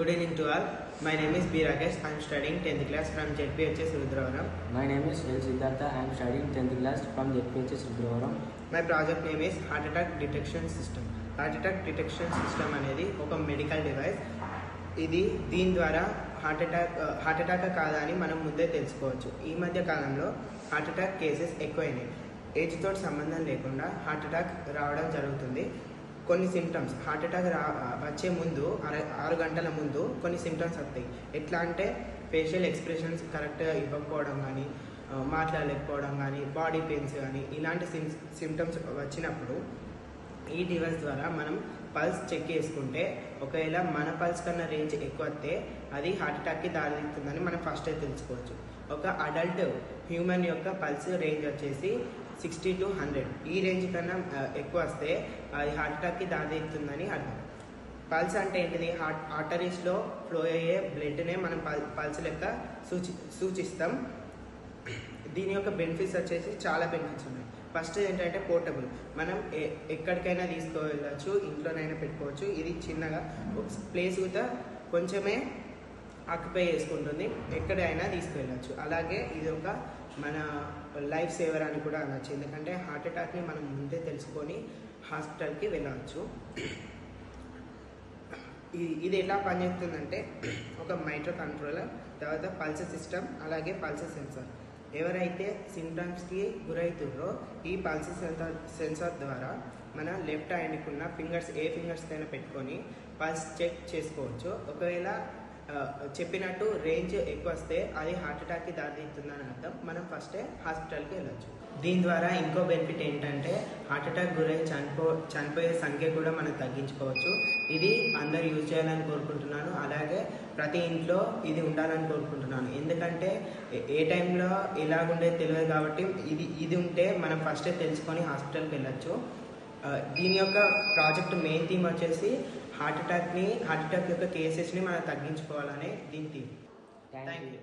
Good evening to all. My name is B. Rakesh. I am studying 10th class from ZPHS Rudravaram. My name is L. Siddhartha. I am studying 10th class from ZPHS Rudravaram. My project name is Heart Attack Detection System. Heart Attack Detection System అనేది ఒక medical device. దీని ద్వారా heart attack కాదా అని మనం ముందే తెలుసుకోవచ్చు. ఈ మధ్య కాలంలో హార్ట్ అటాక్ కేసెస్ ఎక్కువైనాయి. ఏజ్ తోటి సంబంధం లేకుండా హార్ట్ అటాక్ రావడం జరుగుతుంది. కొన్ని సిమ్టమ్స్ హార్ట్ అటాక్ వచ్చే ముందు 6 గంటల ముందు కొన్ని సిమ్టమ్స్ వస్తాయి. ఎట్లా అంటే ఫేషియల్ ఎక్స్ప్రెషన్స్ కరెక్ట్గా ఇవ్వకపోవడం కానీ, మాట్లాడలేకపోవడం కానీ, బాడీ పెయిన్స్ కానీ, ఇలాంటి సిమ్టమ్స్ వచ్చినప్పుడు ఈ డివైస్ ద్వారా మనం పల్స్ చెక్ చేసుకుంటే ఒకవేళ మన పల్స్ కన్నా రేంజ్ ఎక్కువ వస్తే అది హార్ట్ అటాక్కి దారితీస్తుందని మనం ఫస్ట్ తెలుసుకోవచ్చు. ఒక అడల్ట్ హ్యూమన్ యొక్క పల్స్ రేంజ్ వచ్చేసి 60 to 100. ఈ రేంజ్ కన్నా ఎక్కువ వస్తే అది హార్ట్ అటాక్కి దారితీస్తుందని అర్థం. పల్స్ అంటే ఏంటిది? ఆర్టరీస్లో ఫ్లో అయ్యే బ్లడ్నే మనం పల్స్ లెక్క సూచిస్తాం. దీని యొక్క బెనిఫిట్స్ వచ్చేసి చాలా బెనిఫిట్స్ ఉన్నాయి. ఫస్ట్ ఏంటంటే పోర్టబుల్, మనం ఎక్కడికైనా తీసుకువెళ్ళచ్చు, ఇంట్లోనైనా పెట్టుకోవచ్చు. ఇది చిన్నగా ప్లేస్ కూడా కొంచెమే ఆక్యుపై చేసుకుంటుంది, ఎక్కడైనా తీసుకువెళ్ళచ్చు. అలాగే ఇది ఒక మన లైఫ్ సేవర్ అని కూడా అనొచ్చు, ఎందుకంటే హార్ట్ అటాక్ని మనం ముందే తెలుసుకొని హాస్పిటల్కి వెళ్ళవచ్చు. ఇది ఎలా పనిచేస్తుందంటే ఒక మైక్రో కంట్రోలర్, తర్వాత పల్స్ సిస్టమ్, అలాగే పల్స్ సెన్సార్. ఎవరైతే సిమ్టమ్స్కి గురవుతుందో ఈ పల్స్ సెన్సార్ ద్వారా మన లెఫ్ట్ హ్యాండ్కి ఉన్న ఫింగర్స్ ఏ ఫింగర్స్కైనా పెట్టుకొని పల్స్ చెక్ చేసుకోవచ్చు. ఒకవేళ చెప్పినట్టు రేంజ్ ఎక్కువ వస్తే అది హార్ట్ అటాక్కి దారితీస్తుందని అర్థం. మనం ఫస్టే హాస్పిటల్కి వెళ్ళచ్చు. దీని ద్వారా ఇంకో బెనిఫిట్ ఏంటంటే హార్ట్ అటాక్ గురై చనిపోయే సంఖ్య కూడా మనం తగ్గించుకోవచ్చు. ఇది అందరు యూజ్ చేయాలని కోరుకుంటున్నాను. అలాగే ప్రతి ఇంట్లో ఇది ఉండాలని కోరుకుంటున్నాను. ఎందుకంటే ఏ టైంలో ఇలాగుండేది తెలియదు కాబట్టి ఇది ఉంటే మనం ఫస్టే తెలుసుకొని హాస్పిటల్కి వెళ్ళచ్చు. దీని యొక్క ప్రాజెక్ట్ మెయిన్ థీమ్ వచ్చేసి హార్ట్ అటాక్ యొక్క కేసెస్ని మనం తగ్గించుకోవాలనే దీని థీమ్. Thank you.